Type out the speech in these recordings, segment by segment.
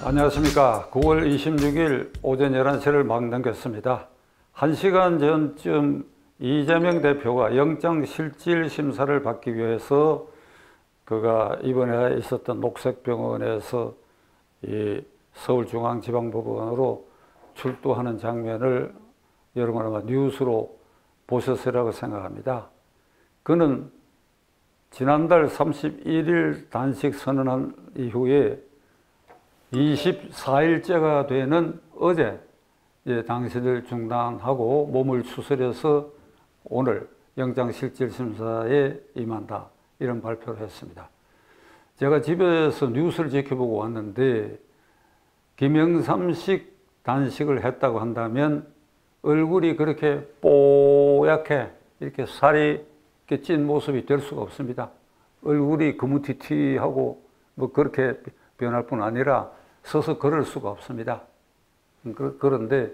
안녕하십니까. 9월 26일 오전 11시를 막 넘겼습니다. 1시간 전쯤 이재명 대표가 영장실질심사를 받기 위해서 그가 이번에 있었던 녹색병원에서 이 서울중앙지방법원으로 출두하는 장면을 여러분 아마 뉴스로 보셨으리라고 생각합니다. 그는 지난달 31일 단식 선언한 이후에 24일째가 되는 어제 당신을 중단하고 몸을 추스려서 오늘 영장실질심사에 임한다, 이런 발표를 했습니다. 제가 집에서 뉴스를 지켜보고 왔는데 김영삼식 단식을 했다고 한다면 얼굴이 그렇게 뽀얗게 이렇게 살이 이렇게 찐 모습이 될 수가 없습니다. 얼굴이 거무튀튀하고 뭐 그렇게 변할 뿐 아니라 서서 걸을 수가 없습니다. 그런데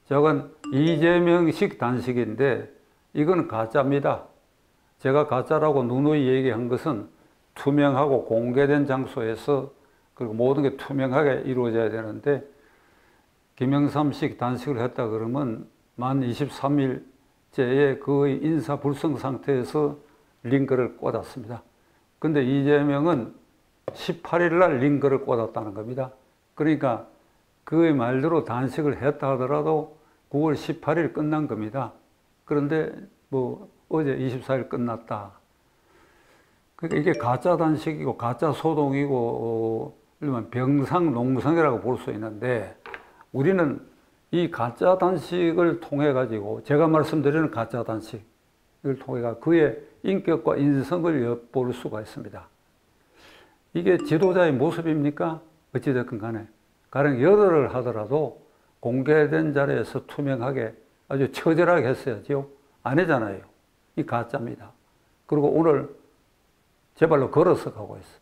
저건 이재명식 단식인데 이건 가짜입니다. 제가 가짜라고 누누이 얘기한 것은 투명하고 공개된 장소에서 그리고 모든 게 투명하게 이루어져야 되는데 김영삼식 단식을 했다 그러면 만 23일째에 그의 인사불성 상태에서 링거를 꽂았습니다. 근데 이재명은 18일 날 링거를 꽂았다는 겁니다. 그러니까 그의 말대로 단식을 했다 하더라도 9월 18일 끝난 겁니다. 그런데 뭐 어제 24일 끝났다. 그러니까 이게 가짜 단식이고 가짜 소동이고 병상농성이라고 볼 수 있는데 우리는 이 가짜 단식을 통해 가지고 제가 말씀드리는 가짜 단식을 통해 그의 인격과 인성을 엿볼 수가 있습니다. 이게 지도자의 모습입니까? 어찌됐건 간에 가령 열흘을 하더라도 공개된 자리에서 투명하게 아주 처절하게 했어야죠. 안 하잖아요. 이 가짜입니다. 그리고 오늘 제 발로 걸어서 가고 있어.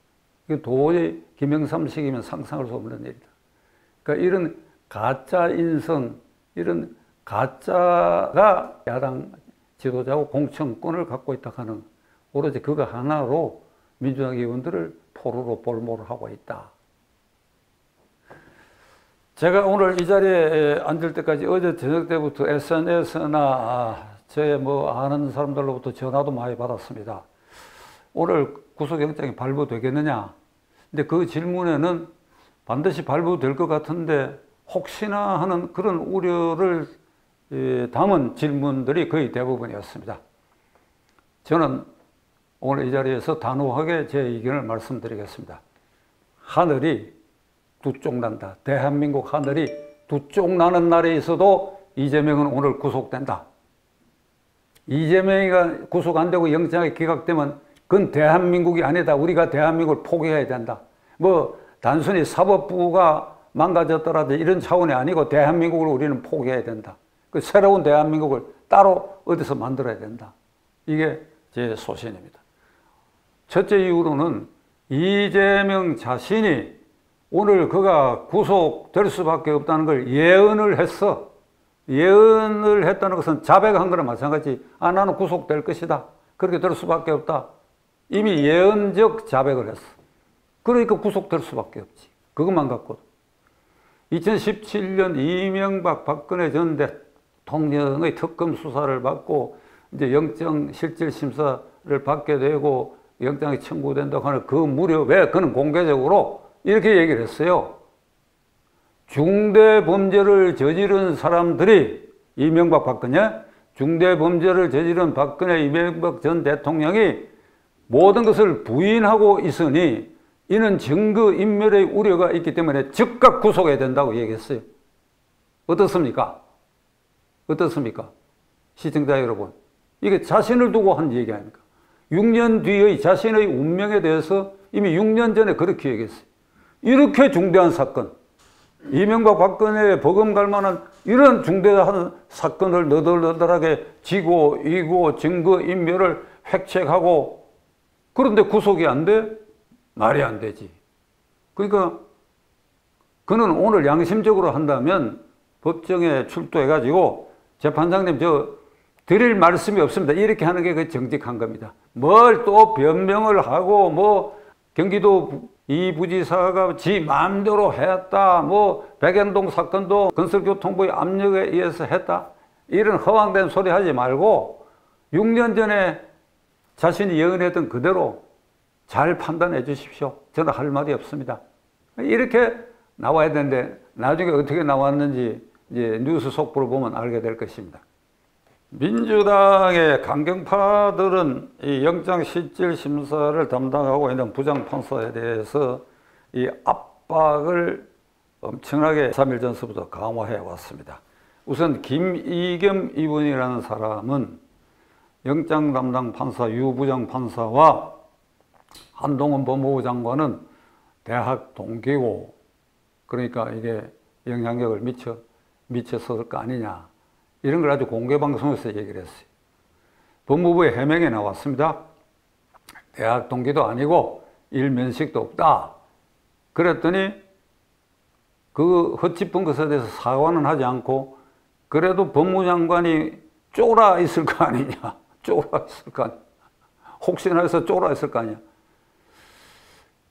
이거 도저히 김영삼식이면 상상할 수 없는 일이다. 그러니까 이런 가짜 인성, 이런 가짜가 야당 지도자고 공천권을 갖고 있다 하는 오로지 그거 하나로 민주당 의원들을 포로로 볼모를 하고 있다. 제가 오늘 이 자리에 앉을 때까지 어제 저녁 때부터 SNS나 제 뭐 아는 사람들로부터 전화도 많이 받았습니다. 오늘 구속영장이 발부되겠느냐? 근데 그 질문에는 반드시 발부될 것 같은데 혹시나 하는 그런 우려를 담은 질문들이 거의 대부분이었습니다. 저는 오늘 이 자리에서 단호하게 제 의견을 말씀드리겠습니다. 하늘이 두 쪽 난다. 대한민국 하늘이 두 쪽 나는 날에 있어도 이재명은 오늘 구속된다. 이재명이가 구속 안 되고 영장이 기각되면 그건 대한민국이 아니다. 우리가 대한민국을 포기해야 된다. 뭐 단순히 사법부가 망가졌더라도 이런 차원이 아니고 대한민국을 우리는 포기해야 된다. 그 새로운 대한민국을 따로 어디서 만들어야 된다. 이게 제 소신입니다. 첫째 이유로는 이재명 자신이 오늘 그가 구속될 수밖에 없다는 걸 예언을 했어. 예언을 했다는 것은 자백한 거나 마찬가지. 아, 나는 구속될 것이다. 그렇게 될 수밖에 없다. 이미 예언적 자백을 했어. 그러니까 구속될 수밖에 없지. 그것만 갖고도. 2017년 이명박 박근혜 전 대통령의 특검 수사를 받고 이제 영장실질심사를 받게 되고 영장이 청구된다고 하는 그 무렵에 그는 공개적으로 이렇게 얘기를 했어요. 중대범죄를 저지른 사람들이 이명박 박근혜, 중대범죄를 저지른 박근혜 이명박 전 대통령이 모든 것을 부인하고 있으니 이는 증거인멸의 우려가 있기 때문에 즉각 구속해야 된다고 얘기했어요. 어떻습니까? 어떻습니까? 시청자 여러분. 이게 자신을 두고 한 얘기 아닙니까? 6년 뒤의 자신의 운명에 대해서 이미 6년 전에 그렇게 얘기했어요. 이렇게 중대한 사건, 이명박 박근혜에 버금갈 만한 이런 중대한 사건을 너덜너덜하게 지고 이고 증거인멸을 획책하고 그런데 구속이 안 돼? 말이 안 되지. 그러니까 그는 오늘 양심적으로 한다면 법정에 출두해가지고 재판장님 저 드릴 말씀이 없습니다. 이렇게 하는 게 그 정직한 겁니다. 뭘 또 변명을 하고 뭐 경기도 이 부지사가 지 마음대로 했다, 뭐 백현동 사건도 건설교통부의 압력에 의해서 했다, 이런 허황된 소리 하지 말고 6년 전에 자신이 예언했던 그대로 잘 판단해 주십시오. 저는 할 말이 없습니다. 이렇게 나와야 되는데 나중에 어떻게 나왔는지 이제 뉴스 속보를 보면 알게 될 것입니다. 민주당의 강경파들은 이 영장실질심사를 담당하고 있는 부장판사에 대해서 이 압박을 엄청나게 3일 전서부터 강화해 왔습니다. 우선 김이겸 의원이라는 사람은 영장 담당 판사 유 부장판사와 한동훈 법무부 장관은 대학 동기고, 그러니까 이게 영향력을 미쳤을 거 아니냐, 이런 걸 아주 공개방송에서 얘기를 했어요. 법무부의 해명에 나왔습니다. 대학 동기도 아니고 일면식도 없다. 그랬더니 그 헛짚은 것에 대해서 사과는 하지 않고, 그래도 법무장관이 쫄아 있을 거 아니냐, 쫄아 있을 거 아니냐, 혹시나 해서 쫄아 있을 거 아니냐.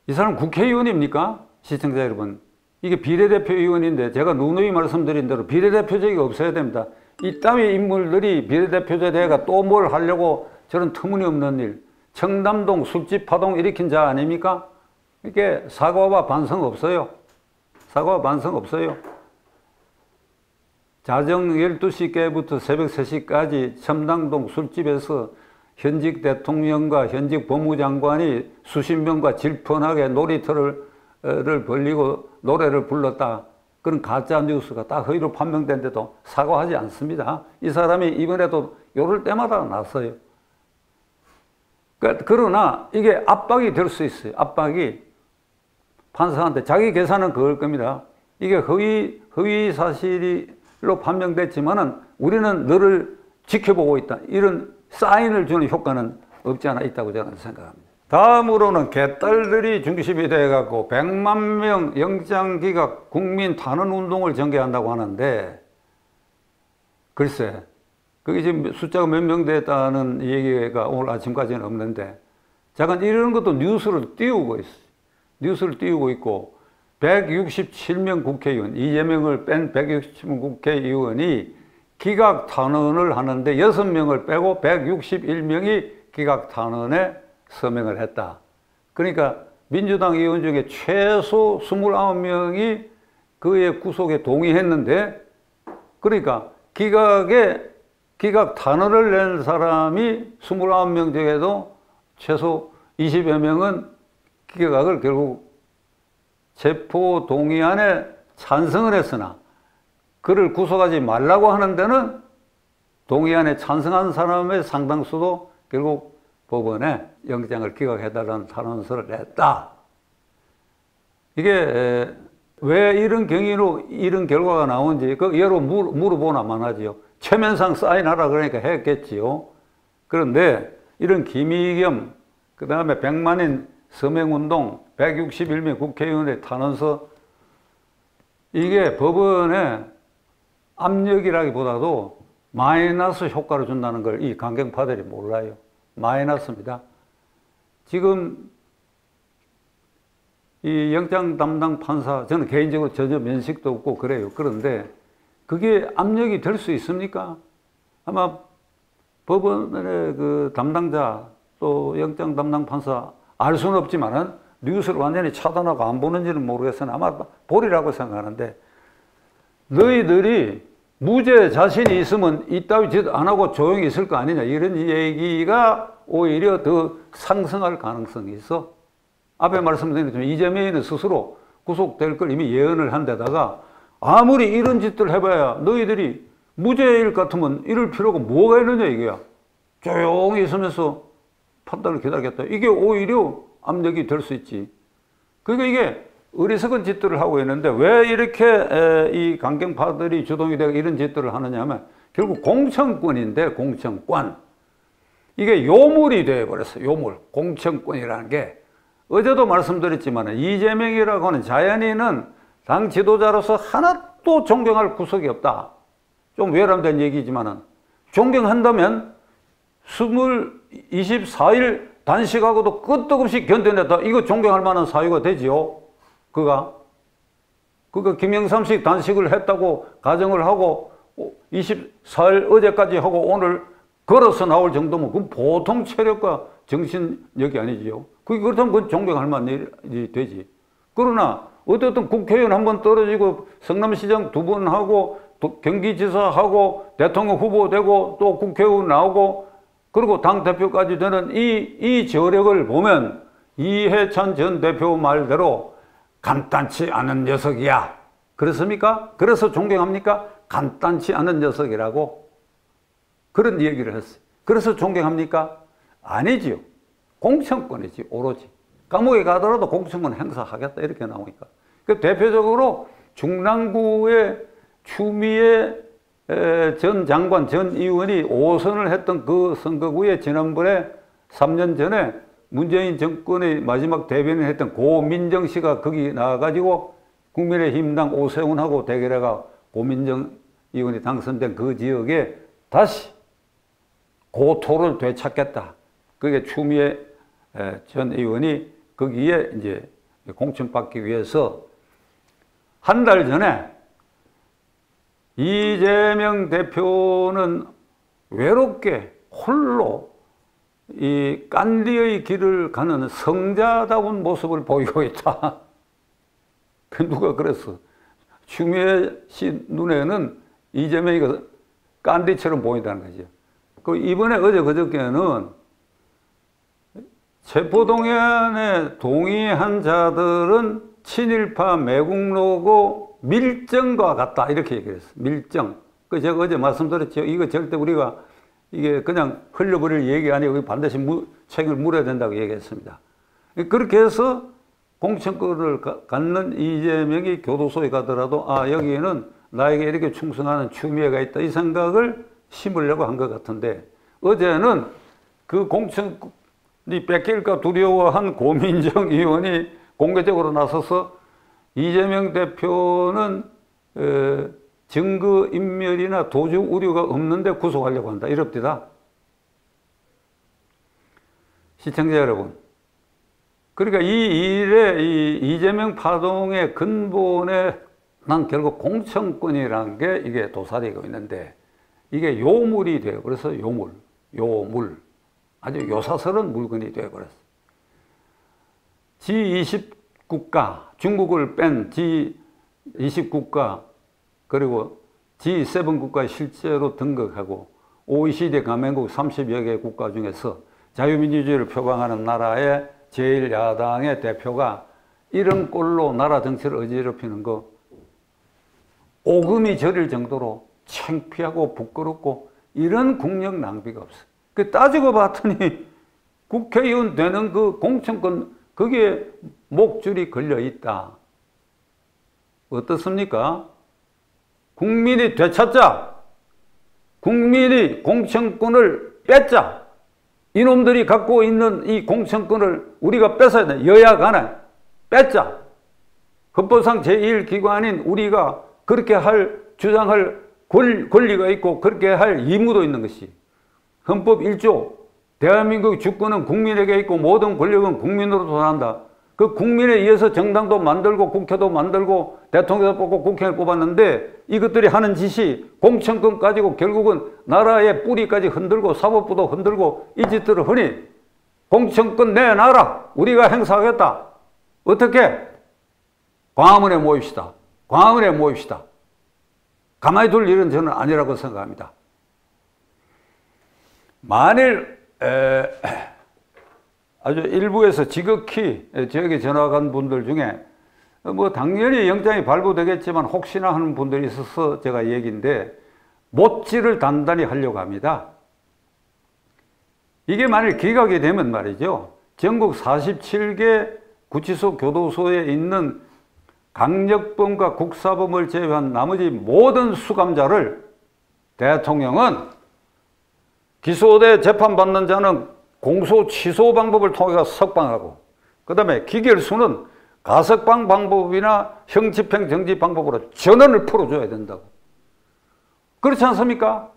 이 사람 국회의원입니까? 시청자 여러분, 이게 비례대표 의원인데 제가 누누이 말씀드린 대로 비례대표직이 없어야 됩니다. 이따위 인물들이 비례대표제 대회가 또 뭘 하려고 저런 터무니없는 일, 청담동 술집 파동 일으킨 자 아닙니까? 이게 사과와 반성 없어요. 사과와 반성 없어요. 자정 12시께부터 새벽 3시까지 청담동 술집에서 현직 대통령과 현직 법무장관이 수십 명과 질펀하게 놀이터를 벌리고 노래를 불렀다, 그런 가짜 뉴스가 다 허위로 판명된데도 사과하지 않습니다. 이 사람이 이번에도 요럴 때마다 났어요. 그러나 이게 압박이 될 수 있어요. 압박이 판사한테 자기 계산은 그럴 겁니다. 이게 허위 사실로 판명됐지만은 우리는 너를 지켜보고 있다, 이런 사인을 주는 효과는 없지 않아 있다고 저는 생각합니다. 다음으로는 개딸들이 중심이 돼갖고 100만 명 영장기각 국민 탄원운동을 전개한다고 하는데, 글쎄 그게 지금 숫자가 몇 명 됐다는 얘기가 오늘 아침까지는 없는데, 잠깐 이런 것도 뉴스를 띄우고 있어요. 뉴스를 띄우고 있고, 167명 국회의원, 이재명을 뺀 167명 국회의원이 기각 탄원을 하는데 6명을 빼고 161명이 기각 탄원에 서명을 했다. 그러니까 민주당 의원 중에 최소 29명이 그의 구속에 동의했는데, 그러니까 기각 탄원을 낸 사람이 29명 중에도 최소 20여 명은 기각을 결국 체포 동의안에 찬성을 했으나, 그를 구속하지 말라고 하는 데는 동의안에 찬성한 사람의 상당수도 결국 법원에 영장을 기각해달라는 탄원서를 냈다. 이게 왜 이런 경위로 이런 결과가 나온지 그 여러 물어보나만 하지요. 최면상 사인하라 그러니까 했겠지요. 그런데 이런 김의겸, 그 다음에 100만인 서명운동, 161명 국회의원의 탄원서, 이게 법원에 압력이라기보다도 마이너스 효과를 준다는 걸 이 강경파들이 몰라요. 마이너스입니다. 지금 이 영장 담당 판사, 저는 개인적으로 전혀 면식도 없고 그래요. 그런데 그게 압력이 될 수 있습니까? 아마 법원의 그 담당자 또 영장 담당 판사 알 수는 없지만은 뉴스를 완전히 차단하고 안 보는지는 모르겠으나 아마 보리라고 생각하는데, 너희들이 무죄 자신이 있으면 이따위 짓 안 하고 조용히 있을 거 아니냐, 이런 얘기가 오히려 더 상승할 가능성이 있어. 앞에 말씀드린 것처럼 이재명이는 스스로 구속될 걸 이미 예언을 한 데다가 아무리 이런 짓들 해봐야 너희들이 무죄일 같으면 이럴 필요가 뭐가 있느냐 이거야. 조용히 있으면서 판단을 기다리겠다. 이게 오히려 압력이 될 수 있지. 그러니까 이게 어리석은 짓들을 하고 있는데, 왜 이렇게 이 강경파들이 주동이 되고 이런 짓들을 하느냐 하면 결국 공천권인데, 공천권. 이게 요물이 되어버렸어요. 요물. 공천권이라는 게. 어제도 말씀드렸지만 이재명이라고 하는 자연인은 당 지도자로서 하나도 존경할 구석이 없다. 좀 외람된 얘기지만 존경한다면 24일 단식하고도 끄떡없이 견뎌냈다. 이거 존경할 만한 사유가 되지요. 그가 김영삼식 단식을 했다고 가정을 하고 24일 어제까지 하고 오늘 걸어서 나올 정도면 그건 보통 체력과 정신력이 아니지요. 그렇다면 그건 존경할 만한 일이 되지. 그러나 어쨌든 국회의원 한 번 떨어지고 성남시장 2번 하고 경기지사 하고 대통령 후보 되고 또 국회의원 나오고 그리고 당대표까지 되는 이 저력을 보면 이해찬 전 대표 말대로 간단치 않은 녀석이야. 그렇습니까? 그래서 존경합니까? 간단치 않은 녀석이라고 그런 얘기를 했어요. 그래서 존경합니까? 아니지요. 공천권이지 오로지. 감옥에 가더라도 공천권 행사하겠다 이렇게 나오니까. 그 대표적으로 중랑구의 추미애 전 장관 전 의원이 5선을 했던 그 선거구에 지난번에 3년 전에 문재인 정권의 마지막 대변인을 했던 고민정 씨가 거기 나와가지고 국민의힘당 오세훈하고 대결해가 고민정 의원이 당선된 그 지역에 다시 고토를 되찾겠다. 그게 추미애 전 의원이 거기에 이제 공천받기 위해서 한 달 전에 이재명 대표는 외롭게 홀로 이 깐디의 길을 가는 성자다운 모습을 보이고 있다. 그 누가 그랬어? 추미애 씨 눈에는 이재명이 깐디처럼 보인다는 거죠. 그 이번에 어제 그저께는 체포동의안에 동의한 자들은 친일파 매국노고 밀정과 같다 이렇게 얘기했어요. 밀정. 그 제가 어제 말씀드렸죠. 이거 절대 우리가 이게 그냥 흘려버릴 얘기 아니고 반드시 책임을 물어야 된다고 얘기했습니다. 그렇게 해서 공천권을 갖는 이재명이 교도소에 가더라도 아 여기에는 나에게 이렇게 충성하는 추미애가 있다 이 생각을 심으려고 한 것 같은데 어제는 그 공천이 뺏길까 두려워한 고민정 의원이 공개적으로 나서서 이재명 대표는 증거인멸이나 도주 우려가 없는데 구속하려고 한다. 이럽디다. 시청자 여러분. 그러니까 이 일에 이 이재명 파동의 근본에 난 결국 공천권이라는 게 이게 도사리고 있는데 이게 요물이 돼요. 그래서 요물. 아주 요사스러운 물건이 되어버렸어. G20국가, 중국을 뺀 G20국가, 그리고 G7 국가에 실제로 등극하고 OECD 가맹국 30여 개 국가 중에서 자유민주주의를 표방하는 나라의 제1야당의 대표가 이런 꼴로 나라 정치를 어지럽히는 거 오금이 저릴 정도로 창피하고 부끄럽고 이런 국력 낭비가 없어. 그 따지고 봤더니 국회의원 되는 그 공천권 거기에 목줄이 걸려 있다. 어떻습니까? 국민이 되찾자. 국민이 공천권을 뺏자. 이놈들이 갖고 있는 이 공천권을 우리가 뺏어야 돼. 여야 간에 뺏자. 헌법상 제1기관인 우리가 그렇게 주장할 권리가 있고 그렇게 할 의무도 있는 것이 헌법 1조 대한민국 주권은 국민에게 있고 모든 권력은 국민으로부터 난다. 그 국민에 의해서 정당도 만들고 국회도 만들고 대통령도 뽑고 국회를 뽑았는데 이것들이 하는 짓이 공천권 가지고 결국은 나라의 뿌리까지 흔들고 사법부도 흔들고 이 짓들을 하니 공천권 내놔라. 우리가 행사하겠다. 어떻게? 광화문에 모입시다. 광화문에 모입시다. 가만히 둘 일은 저는 아니라고 생각합니다. 만일 아주 일부에서 지극히 저에게 전화 간 분들 중에 뭐 당연히 영장이 발부되겠지만 혹시나 하는 분들이 있어서 제가 얘기인데 못질을 단단히 하려고 합니다. 이게 만일 기각이 되면 말이죠. 전국 47개 구치소 교도소에 있는 강력범과 국사범을 제외한 나머지 모든 수감자를 대통령은 기소돼 재판받는 자는 공소 취소 방법을 통해 석방하고 그 다음에 기결수는 가석방 방법이나 형집행 정지 방법으로 전원을 풀어줘야 된다고. 그렇지 않습니까?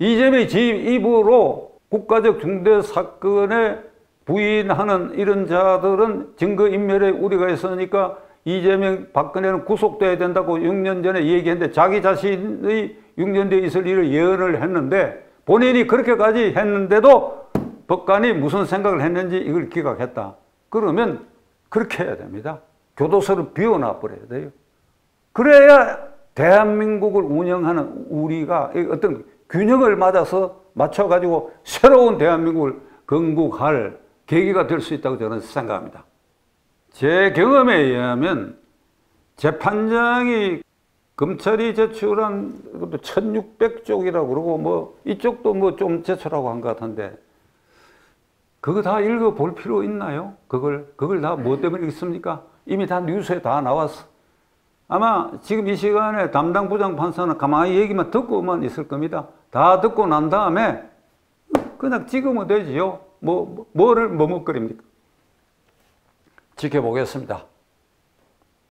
이재명이 지 입으로 국가적 중대 사건의 부인하는 이런 자들은 증거인멸에 우려가 있으니까 이재명, 박근혜는 구속돼야 된다고 6년 전에 얘기했는데 자기 자신의 6년 뒤에 있을 일을 예언을 했는데 본인이 그렇게까지 했는데도 법관이 무슨 생각을 했는지 이걸 기각했다. 그러면 그렇게 해야 됩니다. 교도소를 비워놔 버려야 돼요. 그래야 대한민국을 운영하는 우리가 어떤 균형을 맞춰가지고 새로운 대한민국을 건국할 계기가 될 수 있다고 저는 생각합니다. 제 경험에 의하면 재판장이 검찰이 제출한 1600쪽이라고 그러고 뭐 이쪽도 뭐 좀 제출하고 한 것 같은데 그거 다 읽어볼 필요 있나요? 그걸 다 뭐 때문에 읽습니까? 이미 다 뉴스에 다 나왔어. 아마 지금 이 시간에 담당 부장판사는 가만히 얘기만 듣고만 있을 겁니다. 다 듣고 난 다음에 그냥 찍으면 되지요. 뭐를 머뭇거립니까? 지켜보겠습니다.